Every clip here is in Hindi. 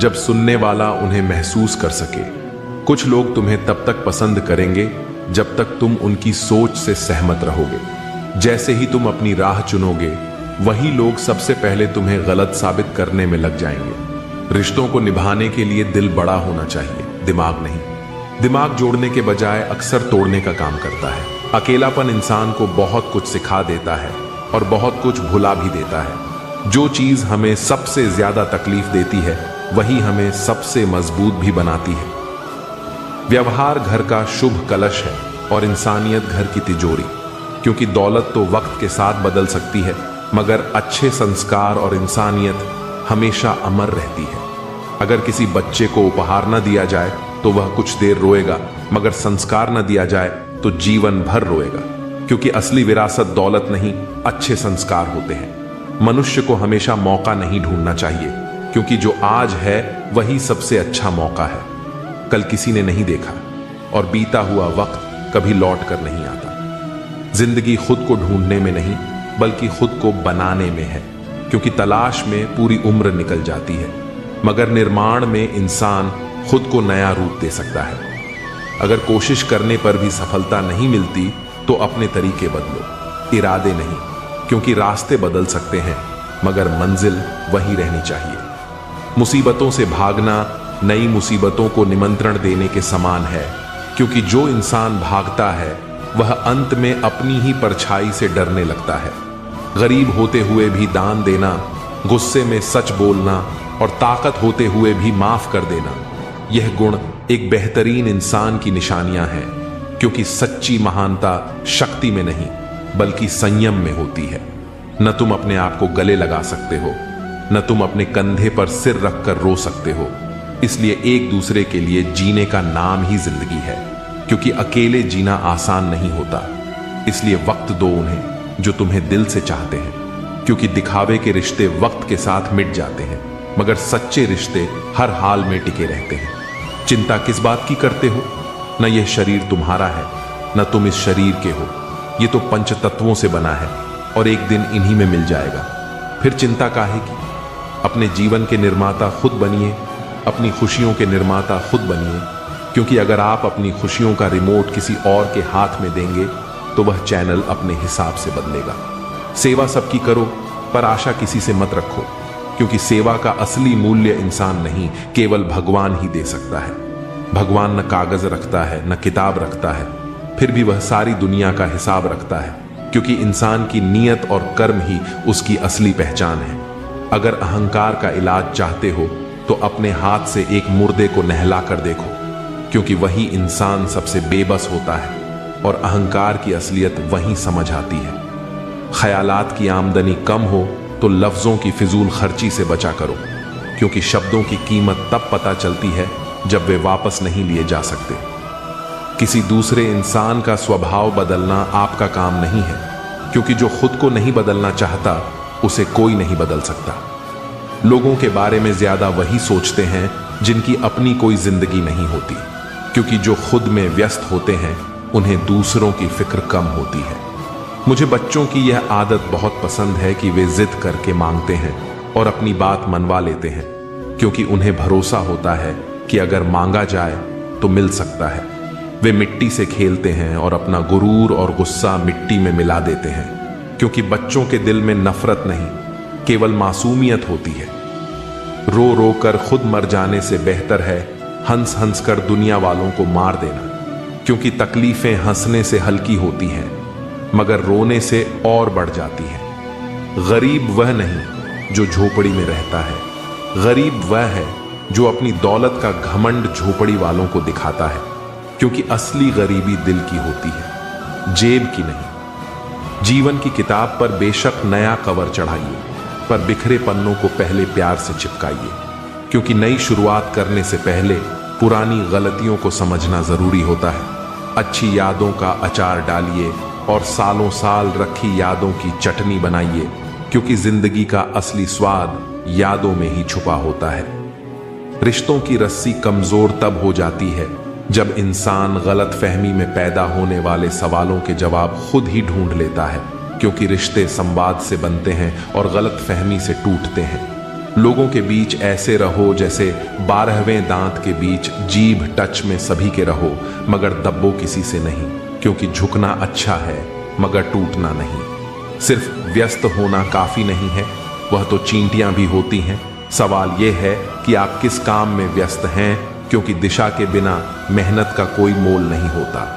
जब सुनने वाला उन्हें महसूस कर सके। कुछ लोग तुम्हें तब तक पसंद करेंगे जब तक तुम उनकी सोच से सहमत रहोगे। जैसे ही तुम अपनी राह चुनोगे, वही लोग सबसे पहले तुम्हें गलत साबित करने में लग जाएंगे। रिश्तों को निभाने के लिए दिल बड़ा होना चाहिए, दिमाग नहीं। दिमाग जोड़ने के बजाय अक्सर तोड़ने का काम करता है। अकेलापन इंसान को बहुत कुछ सिखा देता है और बहुत कुछ भुला भी देता है। जो चीज हमें सबसे ज्यादा तकलीफ देती है, वही हमें सबसे मजबूत भी बनाती है। व्यवहार घर का शुभ कलश है और इंसानियत घर की तिजोरी। क्योंकि दौलत तो वक्त के साथ बदल सकती है, मगर अच्छे संस्कार और इंसानियत हमेशा अमर रहती है। अगर किसी बच्चे को उपहार न दिया जाए तो वह कुछ देर रोएगा, मगर संस्कार न दिया जाए तो जीवन भर रोएगा। क्योंकि असली विरासत दौलत नहीं, अच्छे संस्कार होते हैं। मनुष्य को हमेशा मौका नहीं ढूंढना चाहिए, क्योंकि जो आज है वही सबसे अच्छा मौका है। कल किसी ने नहीं देखा और बीता हुआ वक्त कभी लौट कर नहीं आता। जिंदगी खुद को ढूंढने में नहीं, बल्कि खुद को बनाने में है। क्योंकि तलाश में पूरी उम्र निकल जाती है, मगर निर्माण में इंसान खुद को नया रूप दे सकता है। अगर कोशिश करने पर भी सफलता नहीं मिलती तो अपने तरीके बदलो, इरादे नहीं। क्योंकि रास्ते बदल सकते हैं, मगर मंजिल वही रहनी चाहिए। मुसीबतों से भागना नई मुसीबतों को निमंत्रण देने के समान है। क्योंकि जो इंसान भागता है वह अंत में अपनी ही परछाई से डरने लगता है। गरीब होते हुए भी दान देना, गुस्से में सच बोलना और ताकत होते हुए भी माफ कर देना, यह गुण एक बेहतरीन इंसान की निशानियां हैं। क्योंकि सच्ची महानता शक्ति में नहीं, बल्कि संयम में होती है। न तुम अपने आप को गले लगा सकते हो, न तुम अपने कंधे पर सिर रखकर रो सकते हो। इसलिए एक दूसरे के लिए जीने का नाम ही जिंदगी है। क्योंकि अकेले जीना आसान नहीं होता। इसलिए वक्त दो उन्हें जो तुम्हें दिल से चाहते हैं। क्योंकि दिखावे के रिश्ते वक्त के साथ मिट जाते हैं, मगर सच्चे रिश्ते हर हाल में टिके रहते हैं। चिंता किस बात की करते हो? न यह शरीर तुम्हारा है, न तुम इस शरीर के हो। ये तो पंच तत्वों से बना है और एक दिन इन्हीं में मिल जाएगा। फिर चिंता काहे की? अपने जीवन के निर्माता खुद बनिए, अपनी खुशियों के निर्माता खुद बनिए। क्योंकि अगर आप अपनी खुशियों का रिमोट किसी और के हाथ में देंगे तो वह चैनल अपने हिसाब से बदलेगा। सेवा सबकी करो, पर आशा किसी से मत रखो। क्योंकि सेवा का असली मूल्य इंसान नहीं, केवल भगवान ही दे सकता है। भगवान न कागज रखता है, न किताब रखता है, फिर भी वह सारी दुनिया का हिसाब रखता है। क्योंकि इंसान की नीयत और कर्म ही उसकी असली पहचान है। अगर अहंकार का इलाज चाहते हो तो अपने हाथ से एक मुर्दे को नहला कर देखो। क्योंकि वही इंसान सबसे बेबस होता है और अहंकार की असलियत वहीं समझ आती है। ख्यालात की आमदनी कम हो तो लफ्जों की फिजूल खर्ची से बचा करो। क्योंकि शब्दों की कीमत तब पता चलती है जब वे वापस नहीं लिए जा सकते। किसी दूसरे इंसान का स्वभाव बदलना आपका काम नहीं है। क्योंकि जो खुद को नहीं बदलना चाहता, उसे कोई नहीं बदल सकता। लोगों के बारे में ज्यादा वही सोचते हैं जिनकी अपनी कोई जिंदगी नहीं होती। क्योंकि जो खुद में व्यस्त होते हैं, उन्हें दूसरों की फिक्र कम होती है। मुझे बच्चों की यह आदत बहुत पसंद है कि वे जिद करके मांगते हैं और अपनी बात मनवा लेते हैं। क्योंकि उन्हें भरोसा होता है कि अगर मांगा जाए तो मिल सकता है। वे मिट्टी से खेलते हैं और अपना गुरूर और गुस्सा मिट्टी में मिला देते हैं। क्योंकि बच्चों के दिल में नफरत नहीं, केवल मासूमियत होती है। रो रो कर खुद मर जाने से बेहतर है हंस हंस कर दुनिया वालों को मार देना। क्योंकि तकलीफें हंसने से हल्की होती हैं, मगर रोने से और बढ़ जाती हैं। गरीब वह नहीं जो झोपड़ी में रहता है, गरीब वह है जो अपनी दौलत का घमंड झोपड़ी वालों को दिखाता है। क्योंकि असली गरीबी दिल की होती है, जेब की नहीं। जीवन की किताब पर बेशक नया कवर चढ़ाइए, पर बिखरे पन्नों को पहले प्यार से चिपकाइए। क्योंकि नई शुरुआत करने से पहले पुरानी गलतियों को समझना जरूरी होता है। अच्छी यादों का अचार डालिए और सालों साल रखी यादों की चटनी बनाइए। क्योंकि जिंदगी का असली स्वाद यादों में ही छुपा होता है। रिश्तों की रस्सी कमजोर तब हो जाती है जब इंसान गलत फहमी में पैदा होने वाले सवालों के जवाब खुद ही ढूंढ लेता है। क्योंकि रिश्ते संवाद से बनते हैं और गलत फहमी से टूटते हैं। लोगों के बीच ऐसे रहो जैसे 12वें दांत के बीच जीभ टच में सभी के रहो, मगर दबो किसी से नहीं, क्योंकि झुकना अच्छा है मगर टूटना नहीं। सिर्फ व्यस्त होना काफी नहीं है, वह तो चींटियां भी होती हैं। सवाल यह है कि आप किस काम में व्यस्त हैं, क्योंकि दिशा के बिना मेहनत का कोई मोल नहीं होता।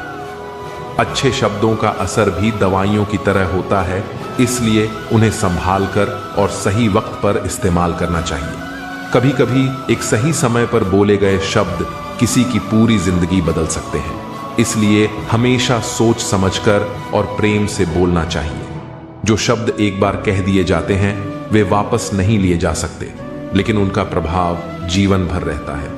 अच्छे शब्दों का असर भी दवाइयों की तरह होता है, इसलिए उन्हें संभाल कर और सही वक्त पर इस्तेमाल करना चाहिए। कभी कभी एक सही समय पर बोले गए शब्द किसी की पूरी जिंदगी बदल सकते हैं, इसलिए हमेशा सोच समझकर और प्रेम से बोलना चाहिए। जो शब्द एक बार कह दिए जाते हैं वे वापस नहीं लिए जा सकते, लेकिन उनका प्रभाव जीवन भर रहता है।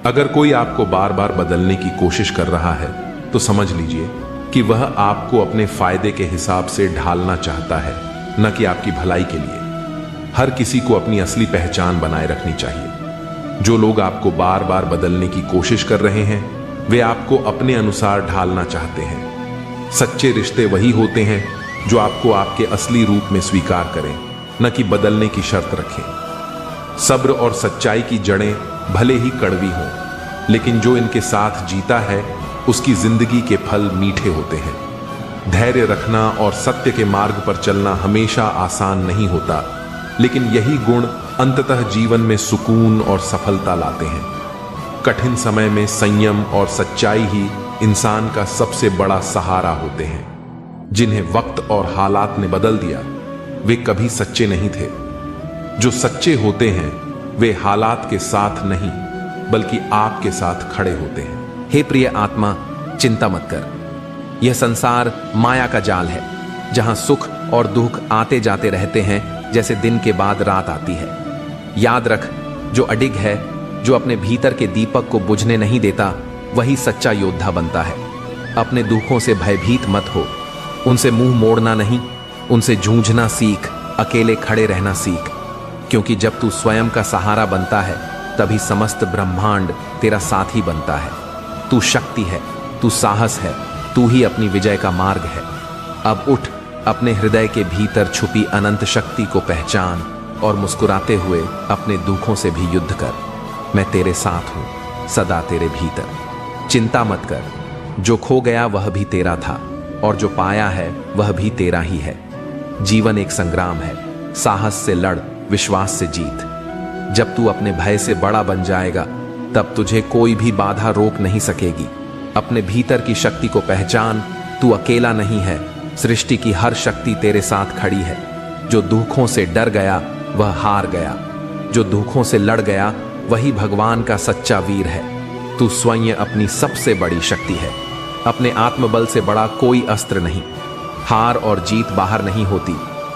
अगर कोई आपको बार बार बदलने की कोशिश कर रहा है तो समझ लीजिए कि वह आपको अपने फायदे के हिसाब से ढालना चाहता है, न कि आपकी भलाई के लिए। हर किसी को अपनी असली पहचान बनाए रखनी चाहिए। जो लोग आपको बार बार बदलने की कोशिश कर रहे हैं वे आपको अपने अनुसार ढालना चाहते हैं। सच्चे रिश्ते वही होते हैं जो आपको आपके असली रूप में स्वीकार करें, न कि बदलने की शर्त रखें। सब्र और सच्चाई की जड़ें भले ही कड़वी हों, लेकिन जो इनके साथ जीता है उसकी जिंदगी के फल मीठे होते हैं। धैर्य रखना और सत्य के मार्ग पर चलना हमेशा आसान नहीं होता, लेकिन यही गुण अंततः जीवन में सुकून और सफलता लाते हैं। कठिन समय में संयम और सच्चाई ही इंसान का सबसे बड़ा सहारा होते हैं। जिन्हें वक्त और हालात ने बदल दिया वे कभी सच्चे नहीं थे। जो सच्चे होते हैं वे हालात के साथ नहीं बल्कि आपके साथ खड़े होते हैं। हे प्रिय आत्मा, चिंता मत कर। यह संसार माया का जाल है, जहां सुख और दुख आते जाते रहते हैं जैसे दिन के बाद रात आती है। याद रख, जो अडिग है, जो अपने भीतर के दीपक को बुझने नहीं देता, वही सच्चा योद्धा बनता है। अपने दुखों से भयभीत मत हो, उनसे मुंह मोड़ना नहीं, उनसे जूझना सीख, अकेले खड़े रहना सीख। क्योंकि जब तू स्वयं का सहारा बनता है तभी समस्त ब्रह्मांड तेरा साथी बनता है। तू शक्ति है, तू साहस है, तू ही अपनी विजय का मार्ग है। अब उठ, अपने हृदय के भीतर छुपी अनंत शक्ति को पहचान और मुस्कुराते हुए अपने दुखों से भी युद्ध कर। मैं तेरे साथ हूं, सदा तेरे भीतर। चिंता मत कर, जो खो गया वह भी तेरा था और जो पाया है वह भी तेरा ही है। जीवन एक संग्राम है, साहस से लड़, विश्वास से जीत। जब तू अपने भय से बड़ा बन जाएगा तब तुझे कोई भी बाधा रोक नहीं सकेगी। अपने भीतर की शक्ति को पहचान, तू अकेला नहीं है, सृष्टि की हर शक्ति तेरे साथ खड़ी है। जो दुखों से डर गया वह हार गया, जो दुखों से लड़ गया वही भगवान का सच्चा वीर है। तू स्वयं अपनी सबसे बड़ी शक्ति है। अपने आत्मबल से बड़ा कोई अस्त्र नहीं। हार और जीत बाहर नहीं होती,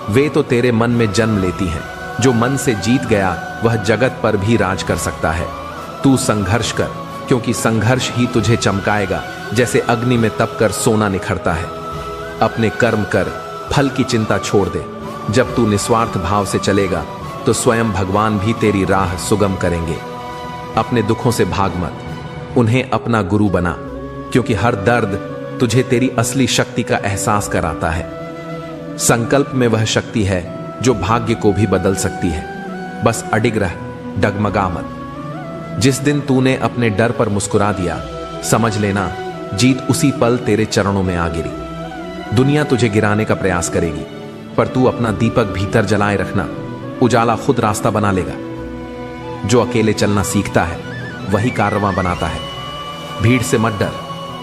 वे तो तेरे मन में जन्म लेती हैं। जो मन से जीत गया वह जगत पर भी राज कर सकता है। तू संघर्ष कर, क्योंकि संघर्ष ही तुझे चमकाएगा, जैसे अग्नि में तप कर सोना निखरता है। अपने कर्म कर, फल की चिंता छोड़ दे। जब तू निस्वार्थ भाव से चलेगा तो स्वयं भगवान भी तेरी राह सुगम करेंगे। अपने दुखों से भाग मत, उन्हें अपना गुरु बना, क्योंकि हर दर्द तुझे तेरी असली शक्ति का एहसास कराता है। संकल्प में वह शक्ति है जो भाग्य को भी बदल सकती है। बस अडिग रह, डगमगा मत। जिस दिन तूने अपने डर पर मुस्कुरा दिया, समझ लेना जीत उसी पल तेरे चरणों में आ गिरी। दुनिया तुझे गिराने का प्रयास करेगी, पर तू अपना दीपक भीतर जलाए रखना, उजाला खुद रास्ता बना लेगा। जो अकेले चलना सीखता है वही कारवां बनाता है। भीड़ से मत डर,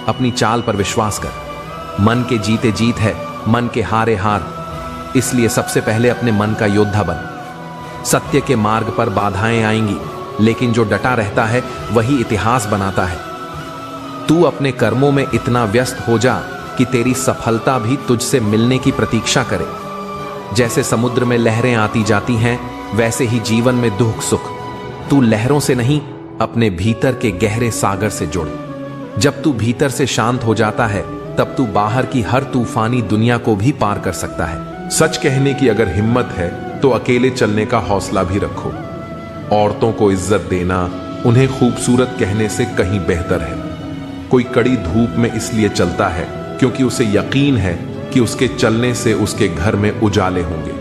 अपनी चाल पर विश्वास कर। मन के जीते जीत है, मन के हारे हार। इसलिए सबसे पहले अपने मन का योद्धा बन। सत्य के मार्ग पर बाधाएं आएंगी, लेकिन जो डटा रहता है वही इतिहास बनाता है। तू अपने कर्मों में इतना व्यस्त हो जा कि तेरी सफलता भी तुझसे मिलने की प्रतीक्षा करे। जैसे समुद्र में लहरें आती जाती हैं, वैसे ही जीवन में दुख सुख। तू लहरों से नहीं, अपने भीतर के गहरे सागर से जुड़। जब तू भीतर से शांत हो जाता है तब तू बाहर की हर तूफानी दुनिया को भी पार कर सकता है। सच कहने की अगर हिम्मत है तो अकेले चलने का हौसला भी रखो। औरतों को इज्जत देना उन्हें खूबसूरत कहने से कहीं बेहतर है। कोई कड़ी धूप में इसलिए चलता है क्योंकि उसे यकीन है कि उसके चलने से उसके घर में उजाले होंगे।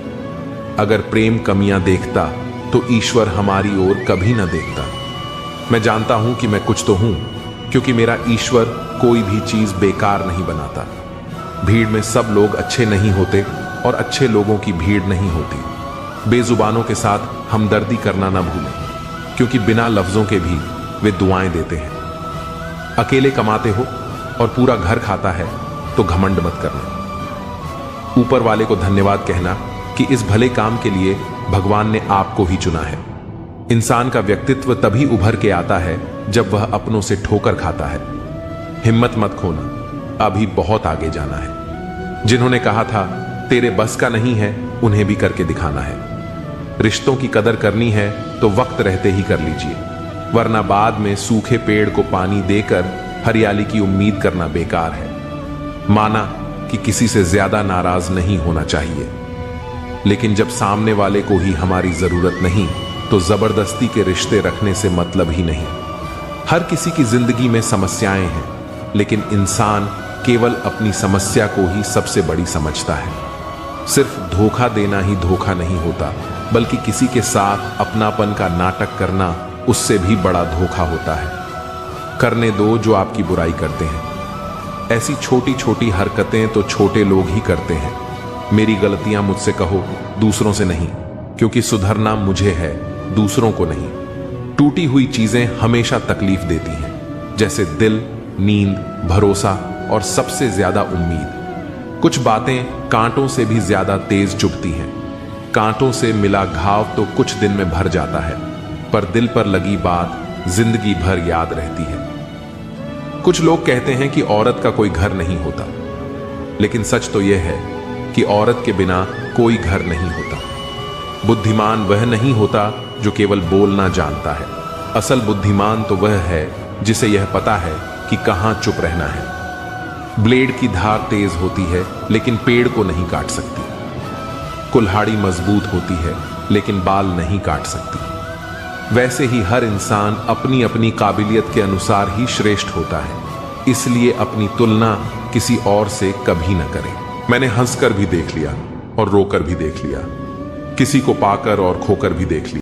अगर प्रेम कमियां देखता तो ईश्वर हमारी ओर कभी न देखता। मैं जानता हूं कि मैं कुछ तो हूं, क्योंकि मेरा ईश्वर कोई भी चीज बेकार नहीं बनाता। भीड़ में सब लोग अच्छे नहीं होते और अच्छे लोगों की भीड़ नहीं होती। बेजुबानों के साथ हमदर्दी करना ना भूलें, क्योंकि बिना लफ्जों के भी वे दुआएं देते हैं। अकेले कमाते हो और पूरा घर खाता है तो घमंड मत करना। ऊपर वाले को धन्यवाद कहना कि इस भले काम के लिए भगवान ने आपको ही चुना है। इंसान का व्यक्तित्व तभी उभर के आता है जब वह अपनों से ठोकर खाता है। हिम्मत मत खोना, अभी बहुत आगे जाना है। जिन्होंने कहा था तेरे बस का नहीं है, उन्हें भी करके दिखाना है। रिश्तों की कदर करनी है तो वक्त रहते ही कर लीजिए, वरना बाद में सूखे पेड़ को पानी देकर हरियाली की उम्मीद करना बेकार है। माना कि किसी से ज्यादा नाराज नहीं होना चाहिए, लेकिन जब सामने वाले को ही हमारी जरूरत नहीं तो जबरदस्ती के रिश्ते रखने से मतलब ही नहीं। हर किसी की जिंदगी में समस्याएं हैं, लेकिन इंसान केवल अपनी समस्या को ही सबसे बड़ी समझता है। सिर्फ धोखा देना ही धोखा नहीं होता, बल्कि किसी के साथ अपनापन का नाटक करना उससे भी बड़ा धोखा होता है। करने दो जो आपकी बुराई करते हैं। ऐसी छोटी छोटी हरकतें तो छोटे लोग ही करते हैं। मेरी गलतियां मुझसे कहो, दूसरों से नहीं, क्योंकि सुधरना मुझे है, दूसरों को नहीं। टूटी हुई चीजें हमेशा तकलीफ देती हैं, जैसे दिल, नींद, भरोसा और सबसे ज्यादा उम्मीद। कुछ बातें कांटों से भी ज्यादा तेज चुभती हैं। कांटों से मिला घाव तो कुछ दिन में भर जाता है, पर दिल पर लगी बात जिंदगी भर याद रहती है। कुछ लोग कहते हैं कि औरत का कोई घर नहीं होता, लेकिन सच तो यह है कि औरत के बिना कोई घर नहीं होता। बुद्धिमान वह नहीं होता जो केवल बोलना जानता है। असल बुद्धिमान तो वह है जिसे यह पता है कि कहां चुप रहना है। ब्लेड की धार तेज होती है, लेकिन पेड़ को नहीं काट सकती। कुल्हाड़ी मजबूत होती है, लेकिन बाल नहीं काट सकती। वैसे ही हर इंसान अपनी अपनी काबिलियत के अनुसार ही श्रेष्ठ होता है, इसलिए अपनी तुलना किसी और से कभी न करें। मैंने हंसकर भी देख लिया और रोकर भी देख लिया, किसी को पाकर और खोकर भी देख लिया।